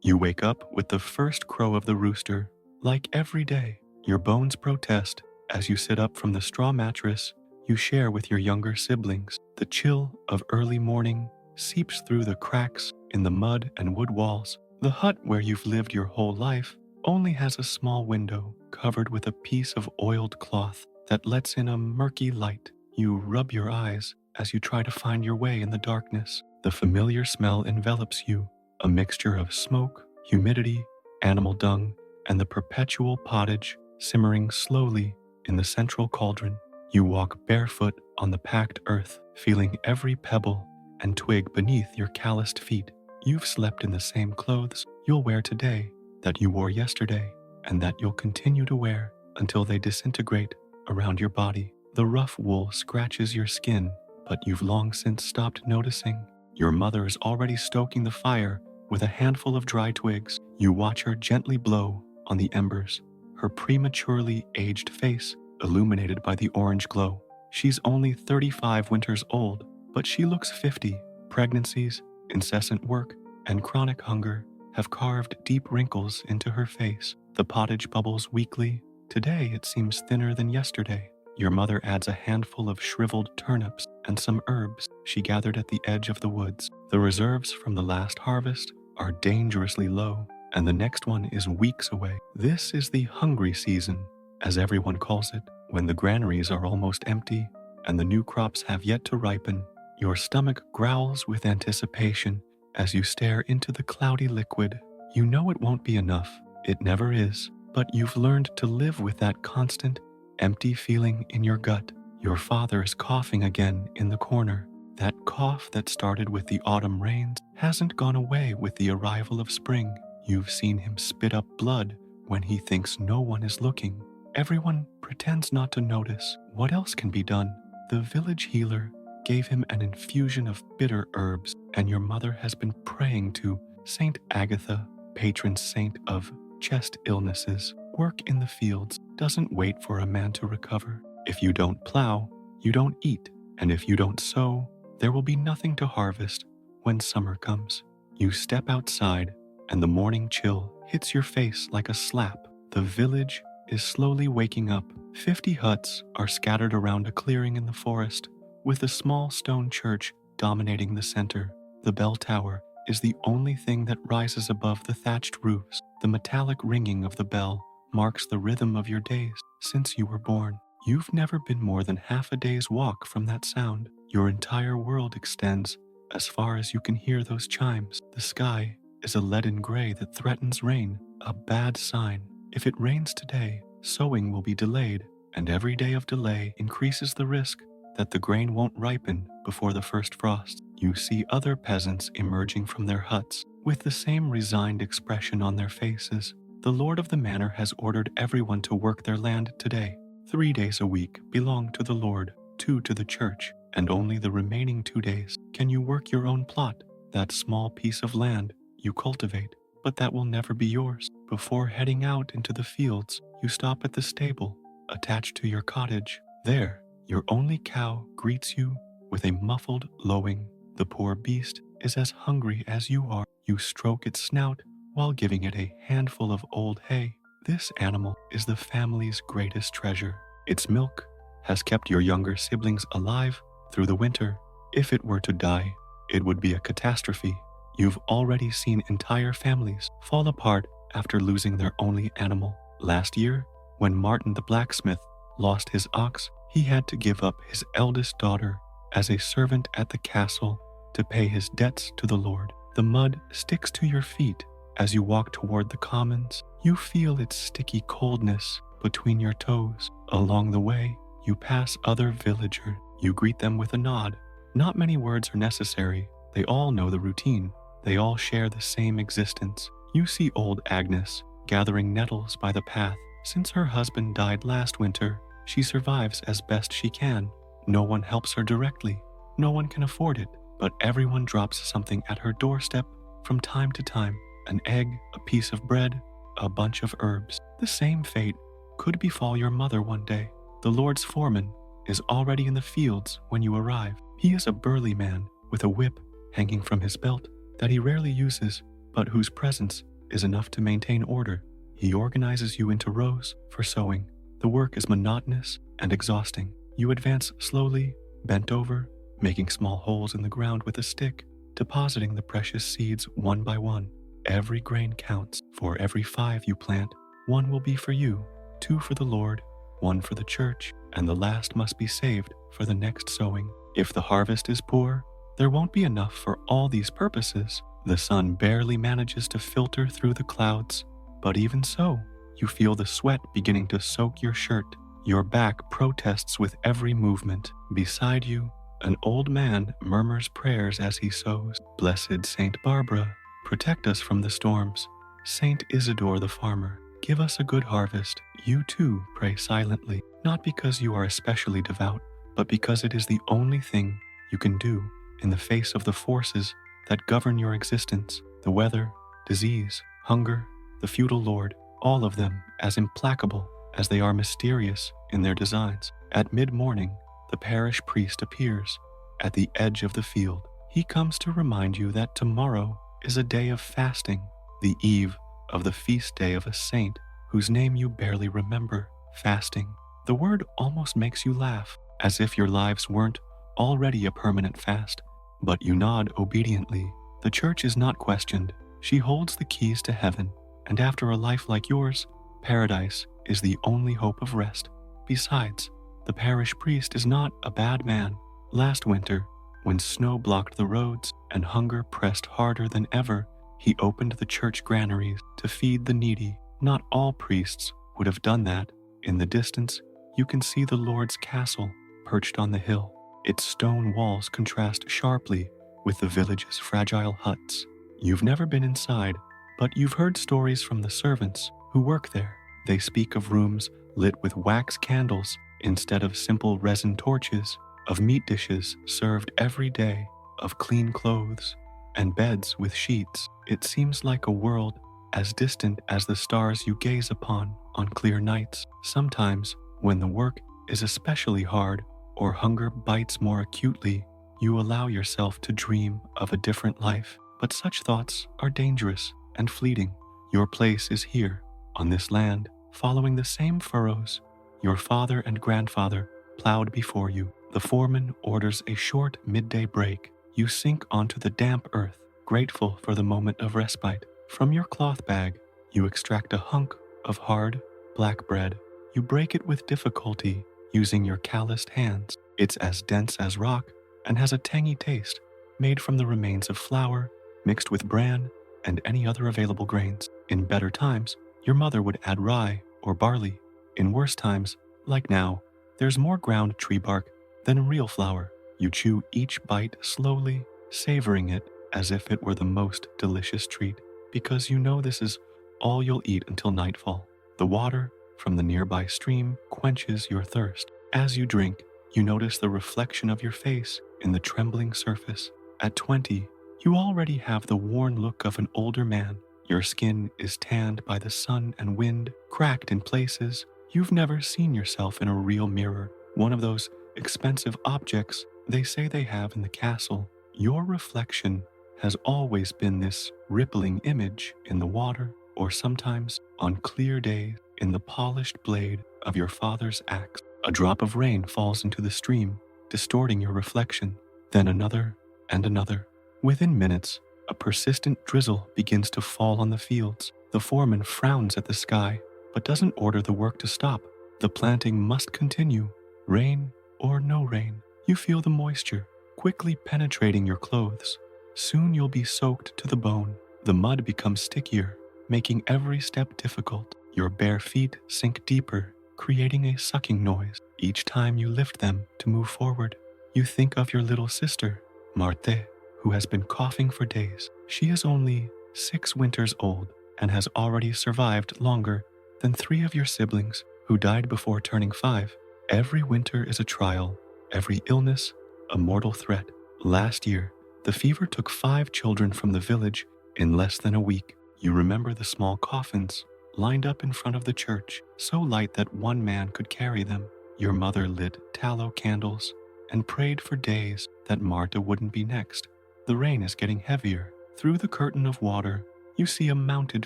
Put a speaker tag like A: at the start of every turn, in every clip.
A: You wake up with the first crow of the rooster. Like every day, your bones protest as you sit up from the straw mattress you share with your younger siblings. The chill of early morning seeps through the cracks in the mud and wood walls. The hut where you've lived your whole life only has a small window covered with a piece of oiled cloth that lets in a murky light. You rub your eyes as you try to find your way in the darkness. The familiar smell envelops you, a mixture of smoke, humidity, animal dung, and the perpetual pottage simmering slowly in the central cauldron. You walk barefoot on the packed earth, feeling every pebble and twig beneath your calloused feet. You've slept in the same clothes you'll wear today that you wore yesterday, and that you'll continue to wear until they disintegrate around your body. The rough wool scratches your skin, but you've long since stopped noticing. Your mother is already stoking the fire with a handful of dry twigs. You watch her gently blow on the embers, her prematurely aged face illuminated by the orange glow. She's only 35 winters old, but she looks 50. Pregnancies, incessant work, and chronic hunger have carved deep wrinkles into her face. The pottage bubbles weakly. Today it seems thinner than yesterday. Your mother adds a handful of shriveled turnips and some herbs she gathered at the edge of the woods. The reserves from the last harvest are dangerously low, and the next one is weeks away. This is the hungry season, as everyone calls it, when the granaries are almost empty and the new crops have yet to ripen. Your stomach growls with anticipation as you stare into the cloudy liquid. You know it won't be enough. It never is, but you've learned to live with that constant, empty feeling in your gut. Your father is coughing again in the corner. That cough that started with the autumn rains hasn't gone away with the arrival of spring. You've seen him spit up blood when he thinks no one is looking. Everyone pretends not to notice. What else can be done? The village healer gave him an infusion of bitter herbs, and your mother has been praying to Saint Agatha, patron saint of chest illnesses. Work in the fields doesn't wait for a man to recover. If you don't plow, you don't eat, and if you don't sow, there will be nothing to harvest when summer comes. You step outside, and the morning chill hits your face like a slap. The village is slowly waking up. 50 huts are scattered around a clearing in the forest, with a small stone church dominating the center. The bell tower is the only thing that rises above the thatched roofs. The metallic ringing of the bell marks the rhythm of your days since you were born. You've never been more than half a day's walk from that sound. Your entire world extends as far as you can hear those chimes. The sky is a leaden gray that threatens rain, a bad sign. If it rains today, sowing will be delayed, and every day of delay increases the risk that the grain won't ripen before the first frost. You see other peasants emerging from their huts with the same resigned expression on their faces. The lord of the manor has ordered everyone to work their land today. 3 days a week belong to the lord, 2 to the church, and only the remaining 2 days can you work your own plot, that small piece of land you cultivate, but that will never be yours. Before heading out into the fields, you stop at the stable attached to your cottage. There, your only cow greets you with a muffled lowing. The poor beast is as hungry as you are. You stroke its snout while giving it a handful of old hay. This animal is the family's greatest treasure. Its milk has kept your younger siblings alive through the winter. If it were to die, it would be a catastrophe. You've already seen entire families fall apart after losing their only animal. Last year, when Martin the blacksmith lost his ox, he had to give up his eldest daughter as a servant at the castle to pay his debts to the Lord. The mud sticks to your feet as you walk toward the commons. You feel its sticky coldness between your toes. Along the way, you pass other villagers. You greet them with a nod. Not many words are necessary. They all know the routine. They all share the same existence. You see old Agnes gathering nettles by the path. Since her husband died last winter, she survives as best she can. No one helps her directly. No one can afford it, but everyone drops something at her doorstep from time to time. An egg, a piece of bread, a bunch of herbs. The same fate could befall your mother one day. The Lord's foreman is already in the fields when you arrive. He is a burly man with a whip hanging from his belt that he rarely uses, but whose presence is enough to maintain order. He organizes you into rows for sowing. The work is monotonous and exhausting. You advance slowly, bent over, making small holes in the ground with a stick, depositing the precious seeds one by one. Every grain counts. For every 5 you plant, 1 will be for you, 2 for the Lord, 1 for the church, and the last must be saved for the next sowing. If the harvest is poor, there won't be enough for all these purposes. The sun barely manages to filter through the clouds, but even so, you feel the sweat beginning to soak your shirt. Your back protests with every movement. Beside you, an old man murmurs prayers as he sows. Blessed Saint Barbara, protect us from the storms. Saint Isidore the farmer, give us a good harvest. You too pray silently, not because you are especially devout, but because it is the only thing you can do in the face of the forces that govern your existence, the weather, disease, hunger, the feudal lord, all of them as implacable as they are mysterious in their designs. At mid-morning, the parish priest appears at the edge of the field. He comes to remind you that tomorrow is a day of fasting, the eve of the feast day of a saint whose name you barely remember. Fasting. The word almost makes you laugh, as if your lives weren't already a permanent fast. But you nod obediently. The church is not questioned. She holds the keys to heaven, and after a life like yours, paradise is the only hope of rest. Besides, the parish priest is not a bad man. Last winter, when snow blocked the roads and hunger pressed harder than ever, he opened the church granaries to feed the needy. Not all priests would have done that. In the distance, you can see the Lord's castle perched on the hill. Its stone walls contrast sharply with the village's fragile huts. You've never been inside, but you've heard stories from the servants who work there. They speak of rooms lit with wax candles instead of simple resin torches, of meat dishes served every day, of clean clothes, and beds with sheets. It seems like a world as distant as the stars you gaze upon on clear nights. Sometimes, when the work is especially hard or hunger bites more acutely, you allow yourself to dream of a different life. But such thoughts are dangerous and fleeting. Your place is here, on this land, following the same furrows your father and grandfather plowed before you. The foreman orders a short midday break. You sink onto the damp earth, grateful for the moment of respite. From your cloth bag, you extract a hunk of hard, black bread. You break it with difficulty, using your calloused hands. It's as dense as rock and has a tangy taste, made from the remains of flour, mixed with bran and any other available grains. In better times, your mother would add rye or barley. In worse times, like now, there's more ground tree bark than real flour. You chew each bite slowly, savoring it as if it were the most delicious treat, because you know this is all you'll eat until nightfall. The water from the nearby stream quenches your thirst. As you drink, you notice the reflection of your face in the trembling surface. At 20, you already have the worn look of an older man. Your skin is tanned by the sun and wind, cracked in places. You've never seen yourself in a real mirror, one of those expensive objects they say they have in the castle. Your reflection has always been this rippling image in the water, or sometimes, on clear days, in the polished blade of your father's axe. A drop of rain falls into the stream, distorting your reflection, then another and another. Within minutes, a persistent drizzle begins to fall on the fields. The foreman frowns at the sky, but doesn't order the work to stop. The planting must continue, rain or no rain. You feel the moisture quickly penetrating your clothes. Soon you'll be soaked to the bone. The mud becomes stickier, making every step difficult. Your bare feet sink deeper, creating a sucking noise each time you lift them to move forward. You think of your little sister, Marthe, who has been coughing for days. She is only 6 winters old and has already survived longer than 3 of your siblings who died before turning 5. Every winter is a trial, every illness a mortal threat. Last year, the fever took 5 children from the village in less than a week. You remember the small coffins lined up in front of the church, so light that one man could carry them. Your mother lit tallow candles and prayed for days that Marta wouldn't be next. The rain is getting heavier. Through the curtain of water, you see a mounted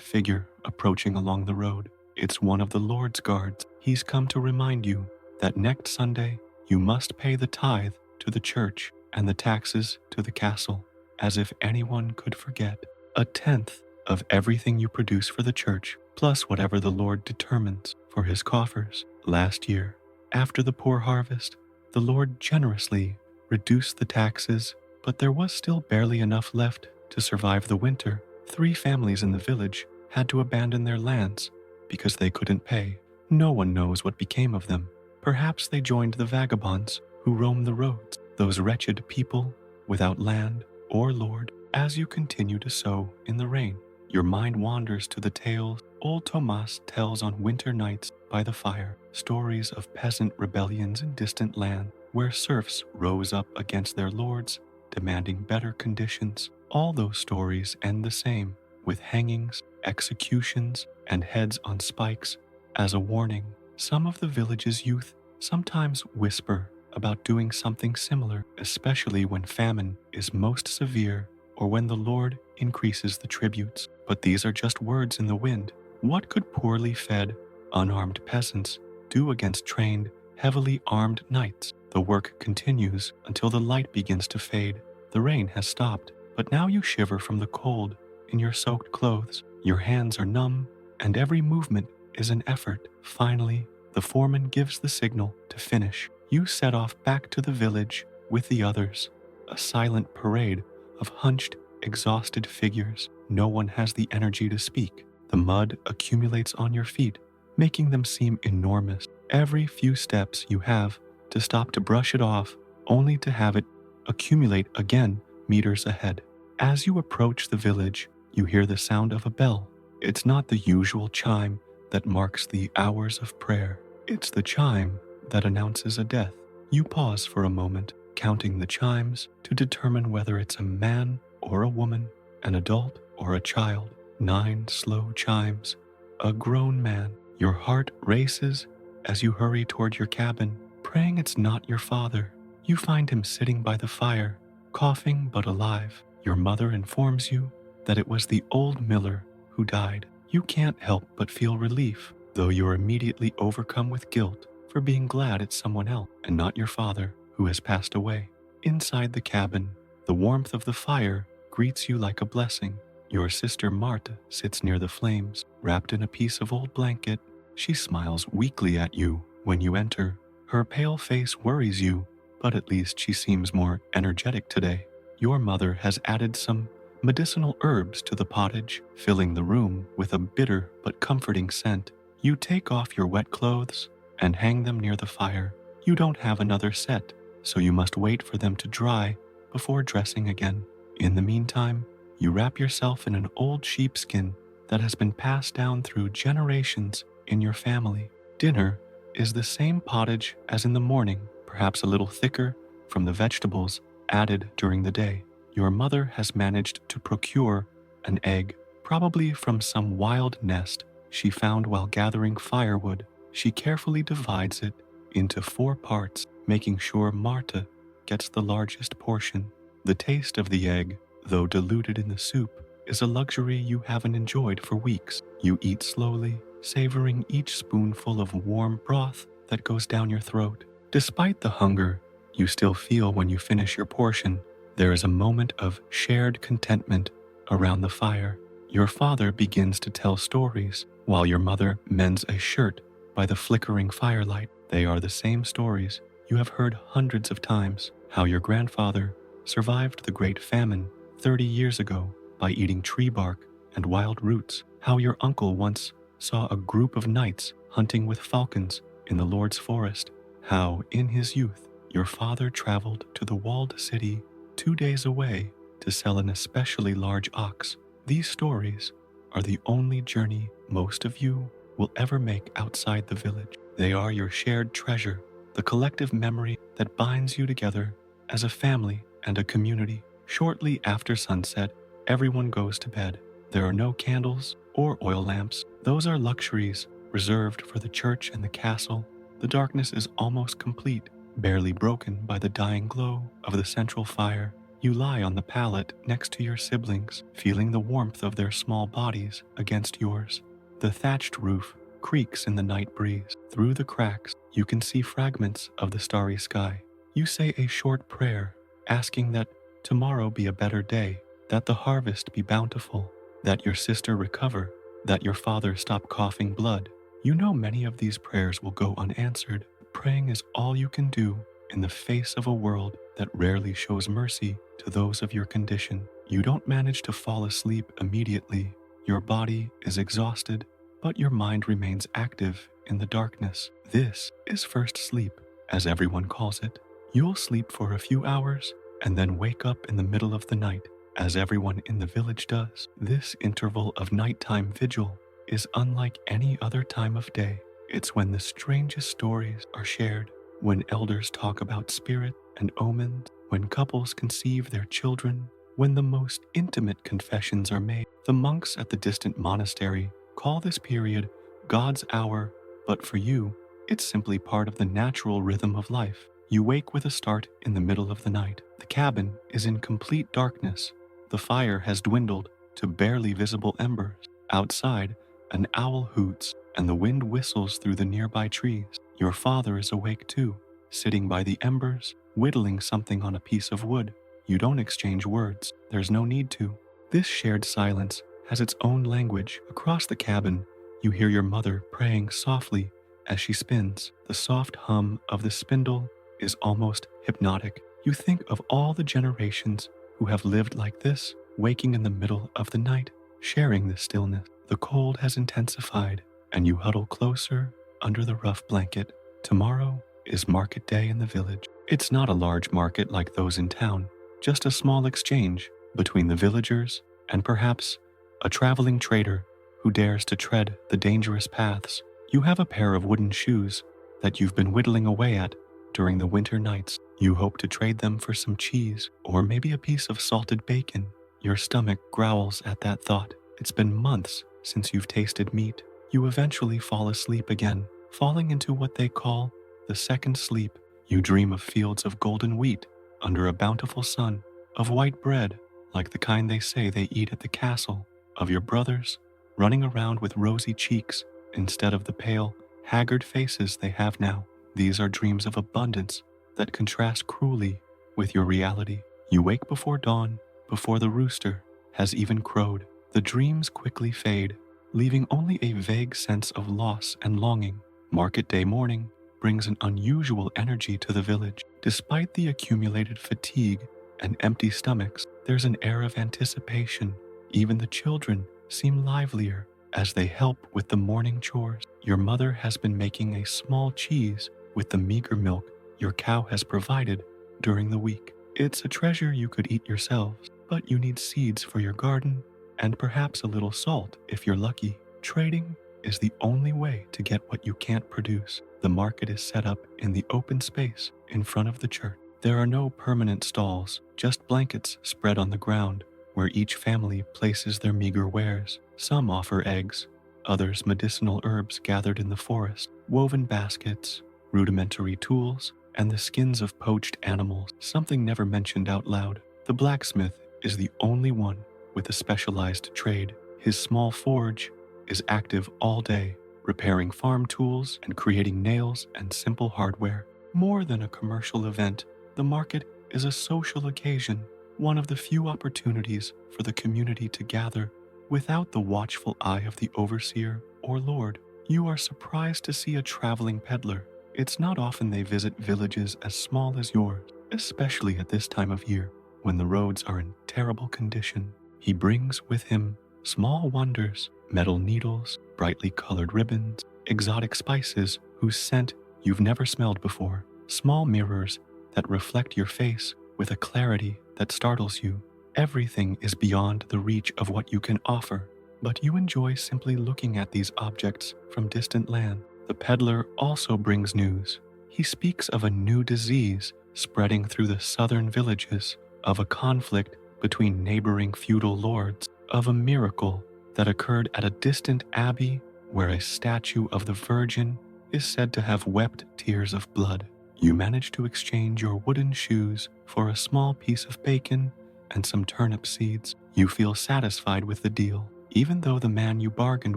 A: figure approaching along the road. It's one of the Lord's guards. He's come to remind you that next Sunday you must pay the tithe to the church and the taxes to the castle, as if anyone could forget. A tenth of everything you produce for the church, plus whatever the Lord determines for his coffers. Last year, after the poor harvest, the Lord generously reduced the taxes, but there was still barely enough left to survive the winter. 3 families in the village had to abandon their lands because they couldn't pay. No one knows what became of them. Perhaps they joined the vagabonds who roam the roads, those wretched people without land or lord. As you continue to sow in the rain, your mind wanders to the tales old Tomas tells on winter nights by the fire, stories of peasant rebellions in distant land where serfs rose up against their lords, demanding better conditions. All those stories end the same, with hangings, executions, and heads on spikes. As a warning, some of the village's youth sometimes whisper about doing something similar, especially when famine is most severe or when the Lord increases the tributes. But these are just words in the wind. What could poorly fed, unarmed peasants do against trained, heavily armed knights? The work continues until the light begins to fade. The rain has stopped, but now you shiver from the cold in your soaked clothes. Your hands are numb, and every movement is an effort. Finally, the foreman gives the signal to finish. You set off back to the village with the others, a silent parade of hunched, exhausted figures. No one has the energy to speak. The mud accumulates on your feet, making them seem enormous. Every few steps you have to stop to brush it off, only to have it accumulate again meters ahead. As you approach the village, you hear the sound of a bell. It's not the usual chime that marks the hours of prayer. It's the chime that announces a death. You pause for a moment, counting the chimes to determine whether it's a man or a woman, an adult or a child. 9 slow chimes. A grown man. Your heart races as you hurry toward your cabin, praying it's not your father. You find him sitting by the fire, coughing but alive. Your mother informs you that it was the old miller who died. You can't help but feel relief, though you're immediately overcome with guilt for being glad it's someone else and not your father who has passed away. Inside the cabin, the warmth of the fire greets you like a blessing. Your sister Marta sits near the flames, wrapped in a piece of old blanket. She smiles weakly at you when you enter. Her pale face worries you, but at least she seems more energetic today. Your mother has added some medicinal herbs to the pottage, filling the room with a bitter but comforting scent. You take off your wet clothes and hang them near the fire. You don't have another set, so you must wait for them to dry before dressing again. In the meantime, you wrap yourself in an old sheepskin that has been passed down through generations in your family. Dinner is the same pottage as in the morning, perhaps a little thicker from the vegetables added during the day. Your mother has managed to procure an egg, probably from some wild nest she found while gathering firewood. She carefully divides it into 4 parts, making sure Marta gets the largest portion. The taste of the egg, though diluted in the soup, is a luxury you haven't enjoyed for weeks. You eat slowly, savoring each spoonful of warm broth that goes down your throat. Despite the hunger you still feel when you finish your portion, there is a moment of shared contentment around the fire. Your father begins to tell stories while your mother mends a shirt by the flickering firelight. They are the same stories you have heard hundreds of times. How your grandfather survived the Great Famine 30 years ago by eating tree bark and wild roots. How your uncle once saw a group of knights hunting with falcons in the Lord's forest. How, in his youth, your father traveled to the walled city 2 days away to sell an especially large ox. These stories are the only journey most of you will ever make outside the village. They are your shared treasure, the collective memory that binds you together as a family and a community. Shortly after sunset, everyone goes to bed. There are no candles or oil lamps. Those are luxuries reserved for the church and the castle. The darkness is almost complete, barely broken by the dying glow of the central fire. You lie on the pallet next to your siblings, feeling the warmth of their small bodies against yours. The thatched roof creaks in the night breeze. Through the cracks, you can see fragments of the starry sky. You say a short prayer, asking that tomorrow be a better day, that the harvest be bountiful, that your sister recover, that your father stop coughing blood. You know many of these prayers will go unanswered. Praying is all you can do in the face of a world that rarely shows mercy to those of your condition. You don't manage to fall asleep immediately. Your body is exhausted, but your mind remains active in the darkness. This is first sleep, as everyone calls it. You'll sleep for a few hours and then wake up in the middle of the night, as everyone in the village does. This interval of nighttime vigil is unlike any other time of day. It's when the strangest stories are shared, when elders talk about spirit and omens, when couples conceive their children, when the most intimate confessions are made. The monks at the distant monastery call this period God's hour, but for you, it's simply part of the natural rhythm of life. You wake with a start in the middle of the night. The cabin is in complete darkness. The fire has dwindled to barely visible embers. Outside, an owl hoots and the wind whistles through the nearby trees. Your father is awake too, sitting by the embers, whittling something on a piece of wood. You don't exchange words. There's no need to. This shared silence has its own language. Across the cabin, you hear your mother praying softly as she spins. The soft hum of the spindle is almost hypnotic. You think of all the generations who have lived like this, waking in the middle of the night, sharing the stillness. The cold has intensified, and you huddle closer under the rough blanket. Tomorrow is market day in the village. It's not a large market like those in town, just a small exchange between the villagers and perhaps a traveling trader who dares to tread the dangerous paths. You have a pair of wooden shoes that you've been whittling away at during the winter nights. You hope to trade them for some cheese or maybe a piece of salted bacon. Your stomach growls at that thought. It's been months since you've tasted meat. You eventually fall asleep again, falling into what they call the second sleep. You dream of fields of golden wheat under a bountiful sun, of white bread like the kind they say they eat at the castle, of your brothers running around with rosy cheeks instead of the pale, haggard faces they have now. These are dreams of abundance that contrast cruelly with your reality. You wake before dawn, before the rooster has even crowed. The dreams quickly fade, leaving only a vague sense of loss and longing. Market day morning brings an unusual energy to the village. Despite the accumulated fatigue and empty stomachs, there's an air of anticipation. Even the children seem livelier as they help with the morning chores. Your mother has been making a small cheese with the meager milk your cow has provided during the week. It's a treasure you could eat yourselves, but you need seeds for your garden and perhaps a little salt if you're lucky. Trading is the only way to get what you can't produce. The market is set up in the open space in front of the church. There are no permanent stalls, just blankets spread on the ground where each family places their meager wares. Some offer eggs, others medicinal herbs gathered in the forest, woven baskets, rudimentary tools, and the skins of poached animals, something never mentioned out loud. The blacksmith is the only one with a specialized trade. His small forge is active all day, repairing farm tools and creating nails and simple hardware. More than a commercial event, the market is a social occasion, one of the few opportunities for the community to gather without the watchful eye of the overseer or lord. You are surprised to see a traveling peddler. It's not often they visit villages as small as yours, especially at this time of year when the roads are in terrible condition. He brings with him small wonders, metal needles, brightly colored ribbons, exotic spices whose scent you've never smelled before, small mirrors that reflect your face with a clarity that startles you. Everything is beyond the reach of what you can offer, but you enjoy simply looking at these objects from distant land. The peddler also brings news. He speaks of a new disease spreading through the southern villages, of a conflict between neighboring feudal lords, of a miracle that occurred at a distant abbey where a statue of the Virgin is said to have wept tears of blood. You manage to exchange your wooden shoes for a small piece of bacon and some turnip seeds. You feel satisfied with the deal, even though the man you bargained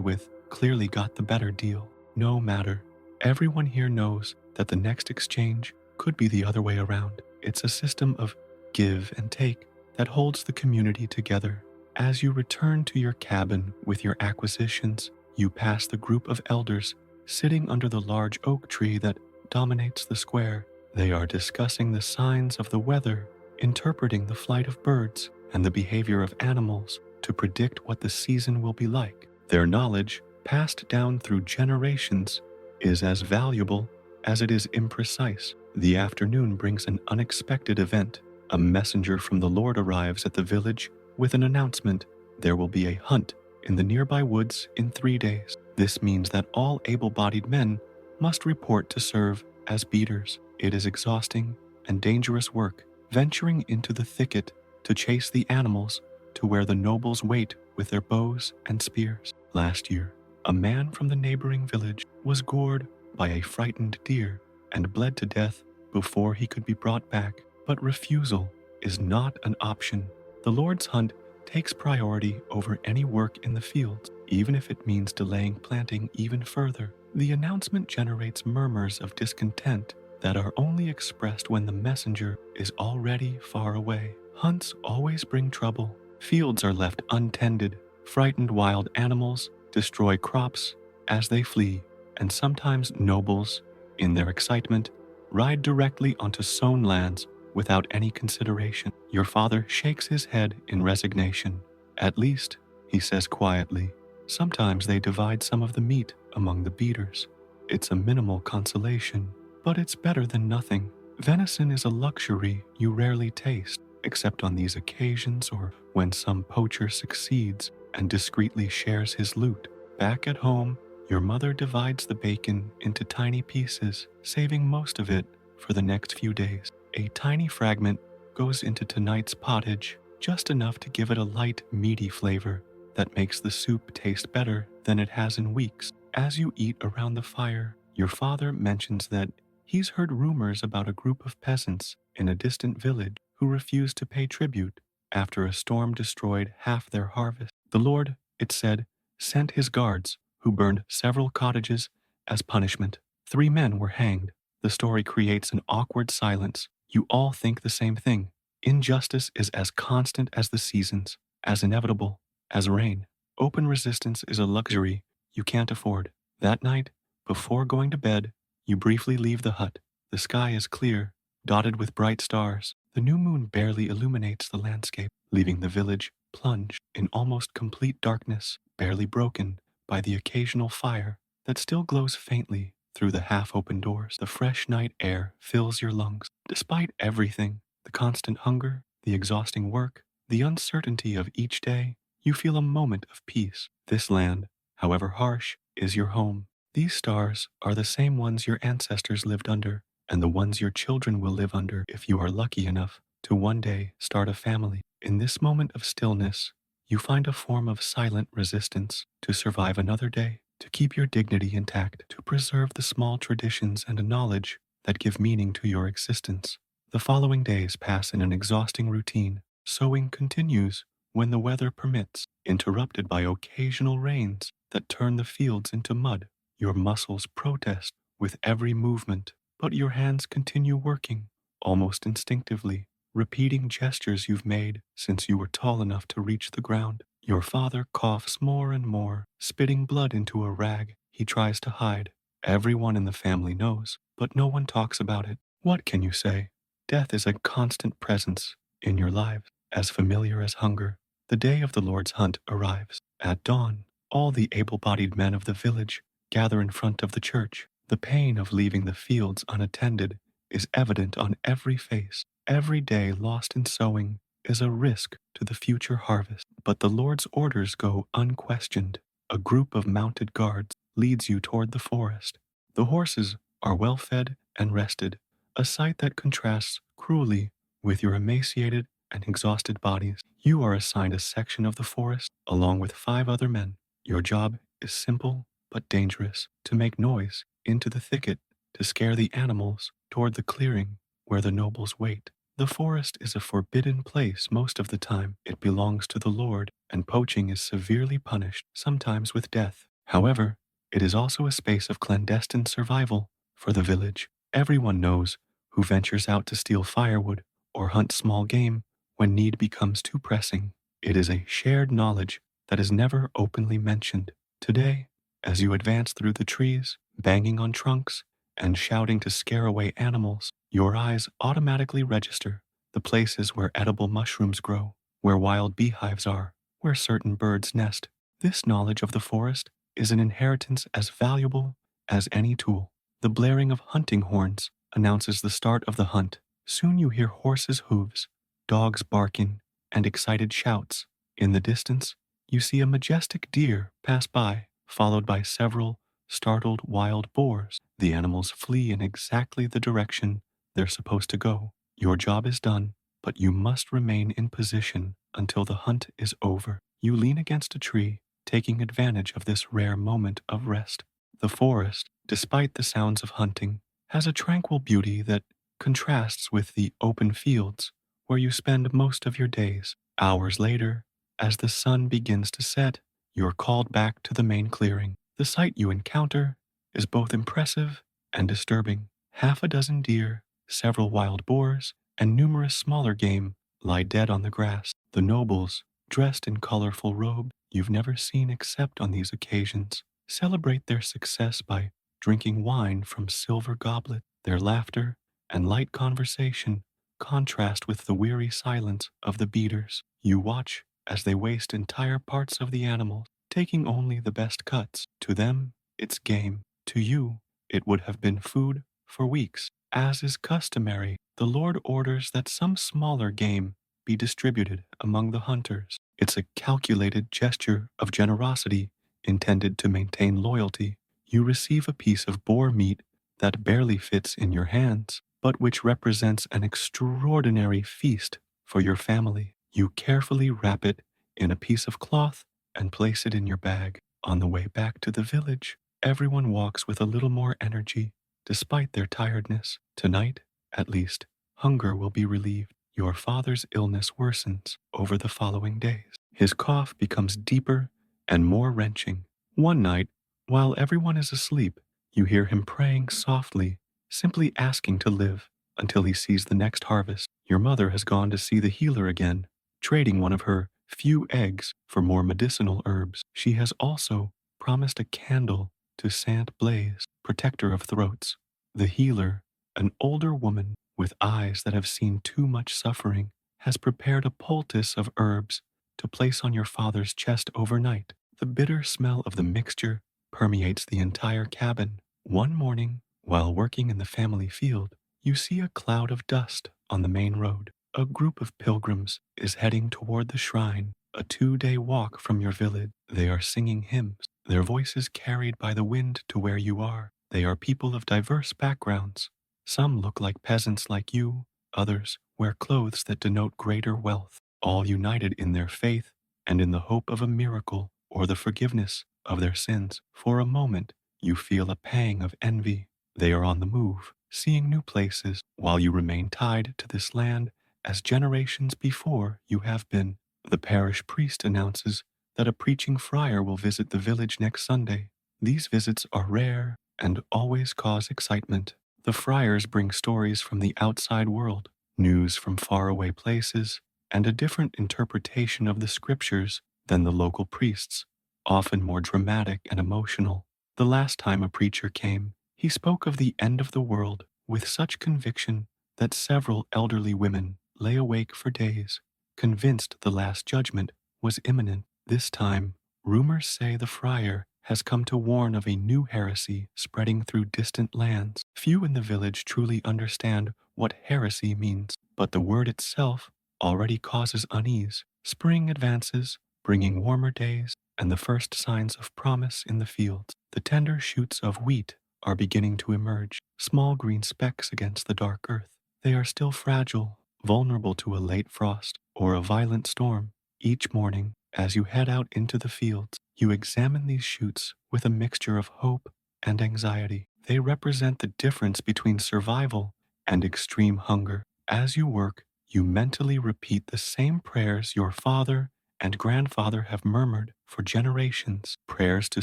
A: with clearly got the better deal. No matter. Everyone here knows that the next exchange could be the other way around. It's a system of give and take that holds the community together. As you return to your cabin with your acquisitions, you pass the group of elders sitting under the large oak tree that dominates the square. They are discussing the signs of the weather, interpreting the flight of birds and the behavior of animals to predict what the season will be like. Their knowledge, passed down through generations, is as valuable as it is imprecise. The afternoon brings an unexpected event. A messenger from the Lord arrives at the village with an announcement. There will be a hunt in the nearby woods in 3 days. This means that all able-bodied men must report to serve as beaters. It is exhausting and dangerous work, venturing into the thicket to chase the animals to where the nobles wait with their bows and spears. Last year, a man from the neighboring village was gored by a frightened deer and bled to death before he could be brought back. But refusal is not an option. The Lord's hunt takes priority over any work in the fields, even if it means delaying planting even further. The announcement generates murmurs of discontent that are only expressed when the messenger is already far away. Hunts always bring trouble. Fields are left untended. Frightened wild animals destroy crops as they flee, and sometimes nobles, in their excitement, ride directly onto sown lands without any consideration. Your father shakes his head in resignation. At least, he says quietly, sometimes they divide some of the meat among the beaters. It's a minimal consolation, but it's better than nothing. Venison is a luxury you rarely taste, except on these occasions or when some poacher succeeds and discreetly shares his loot. Back at home, your mother divides the bacon into tiny pieces, saving most of it for the next few days. A tiny fragment goes into tonight's pottage, just enough to give it a light, meaty flavor that makes the soup taste better than it has in weeks. As you eat around the fire, your father mentions that he's heard rumors about a group of peasants in a distant village who refused to pay tribute after a storm destroyed half their harvest. The Lord, it said, sent his guards, who burned several cottages as punishment. 3 men were hanged. The story creates an awkward silence. You all think the same thing. Injustice is as constant as the seasons, as inevitable as rain. Open resistance is a luxury you can't afford. That night, before going to bed, you briefly leave the hut. The sky is clear, dotted with bright stars. The new moon barely illuminates the landscape, leaving the village plunged in almost complete darkness, barely broken by the occasional fire that still glows faintly through the half-open doors. The fresh night air fills your lungs. Despite everything, the constant hunger, the exhausting work, the uncertainty of each day, you feel a moment of peace. This land, however harsh, is your home. These stars are the same ones your ancestors lived under, and the ones your children will live under if you are lucky enough to one day start a family. In this moment of stillness, you find a form of silent resistance to survive another day, to keep your dignity intact, to preserve the small traditions and knowledge that give meaning to your existence. The following days pass in an exhausting routine. Sowing continues when the weather permits, interrupted by occasional rains that turn the fields into mud. Your muscles protest with every movement, but your hands continue working, almost instinctively, repeating gestures you've made since you were tall enough to reach the ground. Your father coughs more and more, spitting blood into a rag he tries to hide. Everyone in the family knows, but no one talks about it. What can you say? Death is a constant presence in your lives, as familiar as hunger. The day of the Lord's hunt arrives. At dawn, all the able-bodied men of the village gather in front of the church. The pain of leaving the fields unattended is evident on every face. Every day lost in sowing is a risk to the future harvest. But the Lord's orders go unquestioned. A group of mounted guards leads you toward the forest. The horses are well fed and rested, a sight that contrasts cruelly with your emaciated and exhausted bodies. You are assigned a section of the forest along with 5 other men. Your job is simple but dangerous: to make noise into the thicket to scare the animals toward the clearing where the nobles wait. The forest is a forbidden place most of the time. It belongs to the Lord, and poaching is severely punished, sometimes with death. However, it is also a space of clandestine survival for the village. Everyone knows who ventures out to steal firewood or hunt small game when need becomes too pressing. It is a shared knowledge that is never openly mentioned. Today, as you advance through the trees, banging on trunks and shouting to scare away animals, your eyes automatically register the places where edible mushrooms grow, where wild beehives are, where certain birds nest. This knowledge of the forest is an inheritance as valuable as any tool. The blaring of hunting horns announces the start of the hunt. Soon you hear horses' hooves, dogs barking, and excited shouts. In the distance, you see a majestic deer pass by, followed by several startled wild boars. The animals flee in exactly the direction they're supposed to go. Your job is done, but you must remain in position until the hunt is over. You lean against a tree, taking advantage of this rare moment of rest. The forest, despite the sounds of hunting, has a tranquil beauty that contrasts with the open fields where you spend most of your days. Hours later, as the sun begins to set, you're called back to the main clearing. The sight you encounter is both impressive and disturbing. Half a dozen deer, several wild boars, and numerous smaller game lie dead on the grass. The nobles, dressed in colorful robes you've never seen except on these occasions, celebrate their success by drinking wine from silver goblets. Their laughter and light conversation contrast with the weary silence of the beaters. You watch as they waste entire parts of the animal, taking only the best cuts. To them, it's game. To you, it would have been food for weeks. As is customary, the Lord orders that some smaller game be distributed among the hunters. It's a calculated gesture of generosity intended to maintain loyalty. You receive a piece of boar meat that barely fits in your hands, but which represents an extraordinary feast for your family. You carefully wrap it in a piece of cloth and place it in your bag. On the way back to the village, everyone walks with a little more energy, despite their tiredness. Tonight, at least, hunger will be relieved. Your father's illness worsens over the following days. His cough becomes deeper and more wrenching. One night, while everyone is asleep, you hear him praying softly, simply asking to live until he sees the next harvest. Your mother has gone to see the healer again, trading one of her few eggs for more medicinal herbs. She has also promised a candle to Saint Blaise, protector of throats. The healer, an older woman with eyes that have seen too much suffering, has prepared a poultice of herbs to place on your father's chest overnight. The bitter smell of the mixture permeates the entire cabin. One morning, while working in the family field, you see a cloud of dust on the main road. A group of pilgrims is heading toward the shrine, a 2-day walk from your village. They are singing hymns, their voices carried by the wind to where you are. They are people of diverse backgrounds. Some look like peasants like you, others wear clothes that denote greater wealth, all united in their faith and in the hope of a miracle or the forgiveness of their sins. For a moment, you feel a pang of envy. They are on the move, seeing new places, while you remain tied to this land as generations before you have been. The parish priest announces that a preaching friar will visit the village next Sunday. These visits are rare and always cause excitement. The friars bring stories from the outside world, news from faraway places, and a different interpretation of the scriptures than the local priests, often more dramatic and emotional. The last time a preacher came, he spoke of the end of the world with such conviction that several elderly women lay awake for days, convinced the last judgment was imminent. This time, rumors say the friar has come to warn of a new heresy spreading through distant lands. Few in the village truly understand what heresy means, but the word itself already causes unease. Spring advances, bringing warmer days and the first signs of promise in the fields. The tender shoots of wheat are beginning to emerge, small green specks against the dark earth. They are still fragile, vulnerable to a late frost or a violent storm. Each morning, as you head out into the fields, you examine these shoots with a mixture of hope and anxiety. They represent the difference between survival and extreme hunger. As you work, you mentally repeat the same prayers your father and grandfather have murmured for generations, prayers to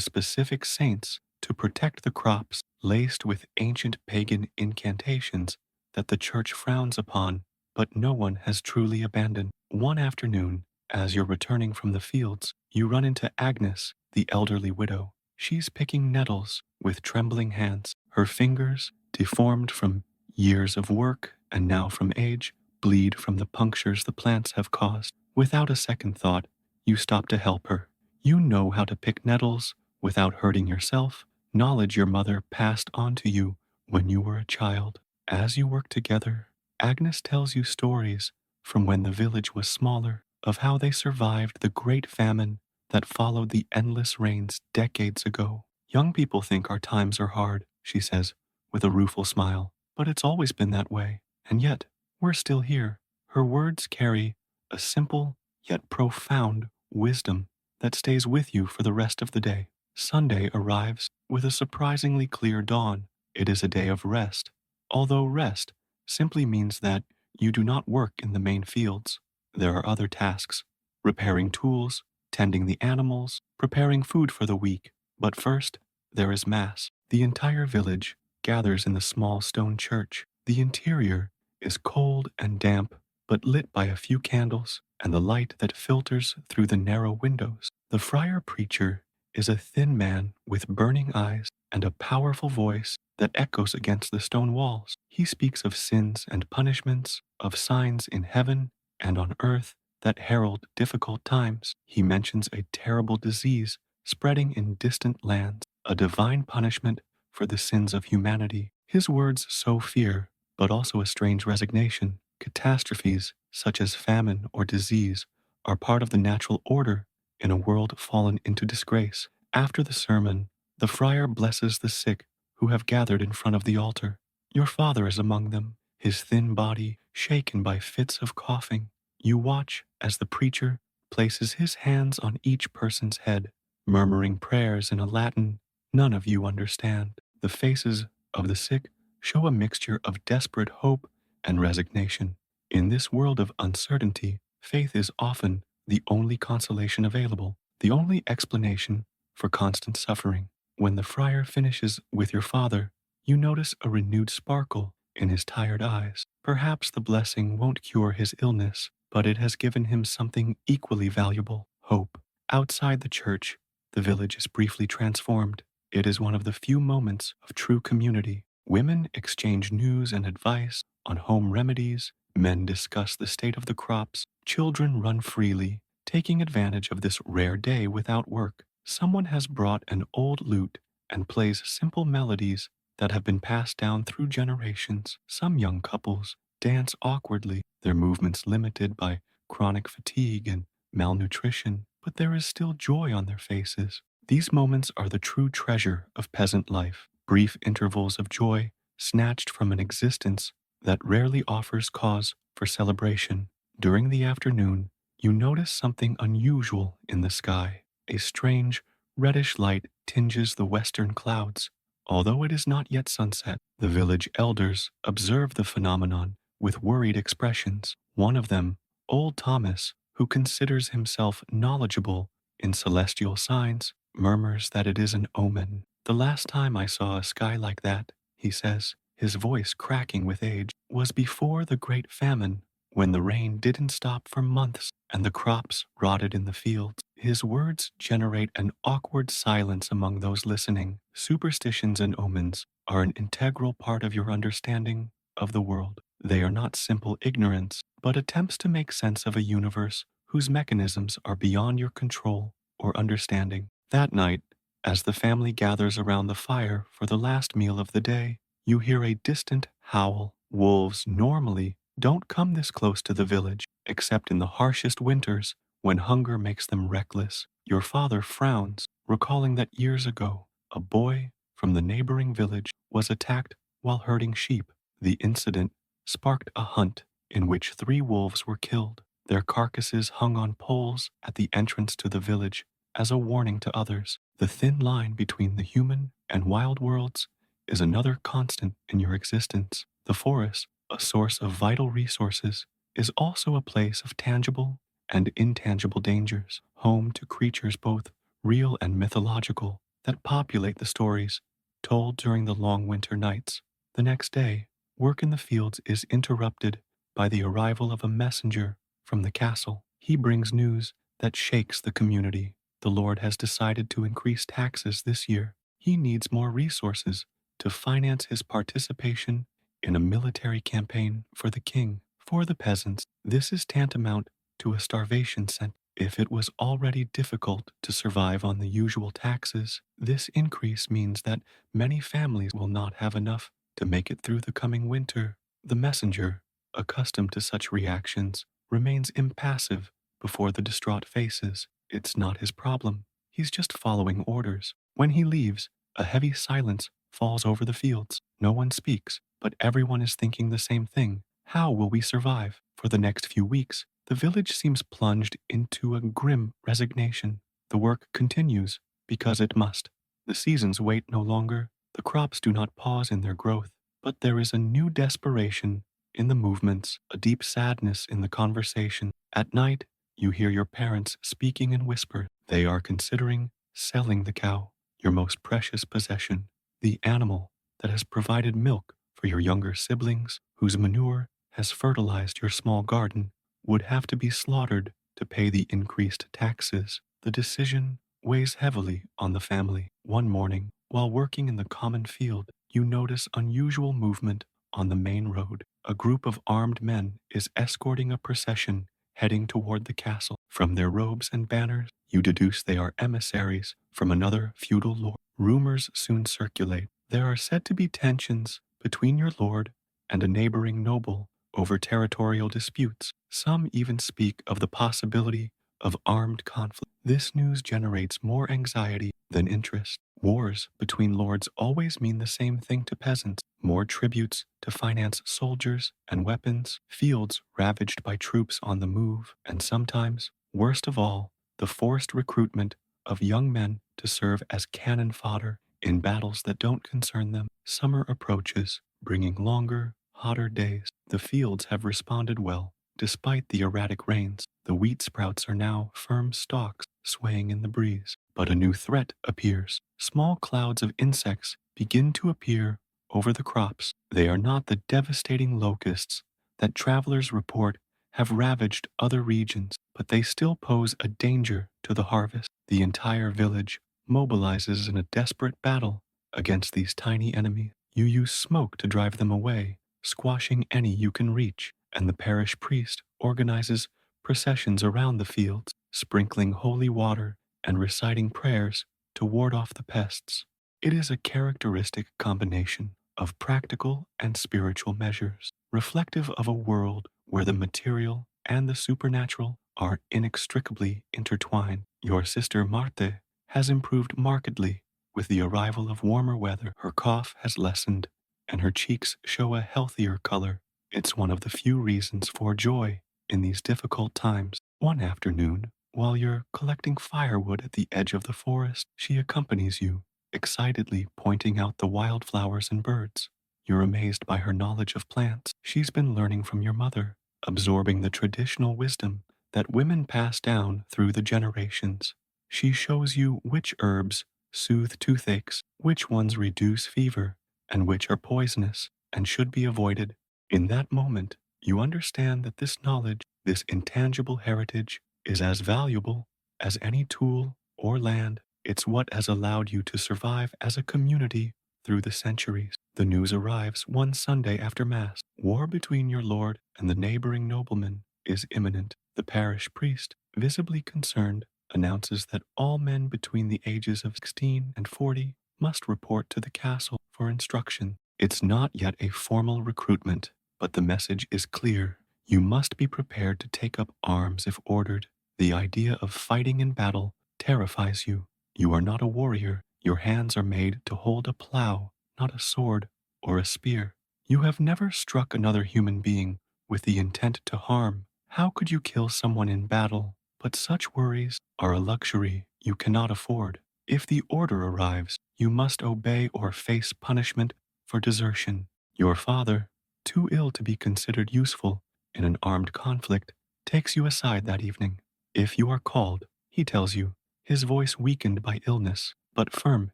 A: specific saints to protect the crops, laced with ancient pagan incantations that the church frowns upon, but no one has truly abandoned. One afternoon, as you're returning from the fields, you run into Agnes, the elderly widow. She's picking nettles with trembling hands. Her fingers, deformed from years of work and now from age, bleed from the punctures the plants have caused. Without a second thought, you stop to help her. You know how to pick nettles without hurting yourself, knowledge your mother passed on to you when you were a child. As you work together, Agnes tells you stories from when the village was smaller, of how they survived the great famine that followed the endless rains decades ago. Young people think our times are hard, she says, with a rueful smile, but it's always been that way. And yet, we're still here. Her words carry a simple yet profound wisdom that stays with you for the rest of the day. Sunday arrives with a surprisingly clear dawn. It is a day of rest, although rest simply means that you do not work in the main fields. There are other tasks: repairing tools, tending the animals, preparing food for the week. But first, there is Mass. The entire village gathers in the small stone church. The interior is cold and damp, but lit by a few candles and the light that filters through the narrow windows. The friar preacher is a thin man with burning eyes and a powerful voice that echoes against the stone walls. He speaks of sins and punishments, of signs in heaven and on earth that herald difficult times. He mentions a terrible disease spreading in distant lands, a divine punishment for the sins of humanity. His words sow fear, but also a strange resignation. Catastrophes, such as famine or disease, are part of the natural order in a world fallen into disgrace. After the sermon, the friar blesses the sick who have gathered in front of the altar. Your father is among them, his thin body shaken by fits of coughing. You watch as the preacher places his hands on each person's head, murmuring prayers in a Latin none of you understand. The faces of the sick show a mixture of desperate hope and resignation. In this world of uncertainty, faith is often the only consolation available, the only explanation for constant suffering. When the friar finishes with your father, you notice a renewed sparkle in his tired eyes. Perhaps the blessing won't cure his illness, but it has given him something equally valuable: hope. Outside the church, the village is briefly transformed. It is one of the few moments of true community. Women exchange news and advice on home remedies, men discuss the state of the crops, children run freely, taking advantage of this rare day without work. Someone has brought an old lute and plays simple melodies that have been passed down through generations. Some young couples dance awkwardly, their movements limited by chronic fatigue and malnutrition, but there is still joy on their faces. These moments are the true treasure of peasant life, brief intervals of joy snatched from an existence that rarely offers cause for celebration. During the afternoon, you notice something unusual in the sky. A strange, reddish light tinges the western clouds. Although it is not yet sunset, the village elders observe the phenomenon with worried expressions. One of them, old Thomas, who considers himself knowledgeable in celestial signs, murmurs that it is an omen. The last time I saw a sky like that, he says, his voice cracking with age, was before the great famine, when the rain didn't stop for months and the crops rotted in the fields. His words generate an awkward silence among those listening. Superstitions and omens are an integral part of your understanding of the world. They are not simple ignorance, but attempts to make sense of a universe whose mechanisms are beyond your control or understanding. That night, as the family gathers around the fire for the last meal of the day, you hear a distant howl. Wolves normally don't come this close to the village, except in the harshest winters when hunger makes them reckless. Your father frowns, recalling that years ago, a boy from the neighboring village was attacked while herding sheep. The incident sparked a hunt in which 3 wolves were killed. Their carcasses hung on poles at the entrance to the village as a warning to others. The thin line between the human and wild worlds is another constant in your existence. The forest, a source of vital resources, is also a place of tangible and intangible dangers, home to creatures both real and mythological that populate the stories told during the long winter nights. The next day, work in the fields is interrupted by the arrival of a messenger from the castle. He brings news that shakes the community. The Lord has decided to increase taxes this year. He needs more resources to finance his participation in a military campaign for the king. For the peasants, this is tantamount to a starvation sentence. If it was already difficult to survive on the usual taxes, this increase means that many families will not have enough to make it through the coming winter. The messenger, accustomed to such reactions, remains impassive before the distraught faces. It's not his problem. He's just following orders. When he leaves, a heavy silence falls over the fields. No one speaks, but everyone is thinking the same thing. How will we survive? For the next few weeks, the village seems plunged into a grim resignation. The work continues because it must. The seasons wait no longer. The crops do not pause in their growth. But there is a new desperation in the movements, a deep sadness in the conversation. At night, you hear your parents speaking in whispers. They are considering selling the cow, your most precious possession, the animal that has provided milk for your younger siblings, whose manure has fertilized your small garden, would have to be slaughtered to pay the increased taxes. The decision weighs heavily on the family. One morning, while working in the common field, you notice unusual movement on the main road. A group of armed men is escorting a procession heading toward the castle. From their robes and banners, you deduce they are emissaries from another feudal lord. Rumors soon circulate. There are said to be tensions between your lord and a neighboring noble over territorial disputes. Some even speak of the possibility of armed conflict. This news generates more anxiety than interest. Wars between lords always mean the same thing to peasants: more tributes to finance soldiers and weapons, fields ravaged by troops on the move, and sometimes, worst of all, the forced recruitment of young men to serve as cannon fodder in battles that don't concern them. Summer approaches, bringing longer, hotter days. The fields have responded well. Despite the erratic rains, the wheat sprouts are now firm stalks swaying in the breeze. But a new threat appears. Small clouds of insects begin to appear over the crops. They are not the devastating locusts that travelers report have ravaged other regions, but they still pose a danger to the harvest. The entire village mobilizes in a desperate battle against these tiny enemies. You use smoke to drive them away, squashing any you can reach, and the parish priest organizes processions around the fields, sprinkling holy water and reciting prayers to ward off the pests. It is a characteristic combination of practical and spiritual measures, reflective of a world where the material and the supernatural are inextricably intertwined. Your sister Marthe has improved markedly with the arrival of warmer weather. Her cough has lessened, and her cheeks show a healthier color. It's one of the few reasons for joy in these difficult times. One afternoon, while you're collecting firewood at the edge of the forest, she accompanies you, excitedly pointing out the wildflowers and birds. You're amazed by her knowledge of plants. She's been learning from your mother, absorbing the traditional wisdom that women pass down through the generations. She shows you which herbs soothe toothaches, which ones reduce fever, and which are poisonous and should be avoided. In that moment, you understand that this knowledge, this intangible heritage, is as valuable as any tool or land. It's what has allowed you to survive as a community through the centuries. The news arrives one Sunday after Mass. War between your lord and the neighboring nobleman is imminent. The parish priest, visibly concerned, announces that all men between the ages of 16 and 40 must report to the castle for instruction. It's not yet a formal recruitment, but the message is clear. You must be prepared to take up arms if ordered. The idea of fighting in battle terrifies you. You are not a warrior. Your hands are made to hold a plow, not a sword or a spear. You have never struck another human being with the intent to harm. How could you kill someone in battle? But such worries are a luxury you cannot afford. If the order arrives, you must obey or face punishment for desertion. Your father, too ill to be considered useful in an armed conflict, takes you aside that evening. If you are called, he tells you, his voice weakened by illness, but firm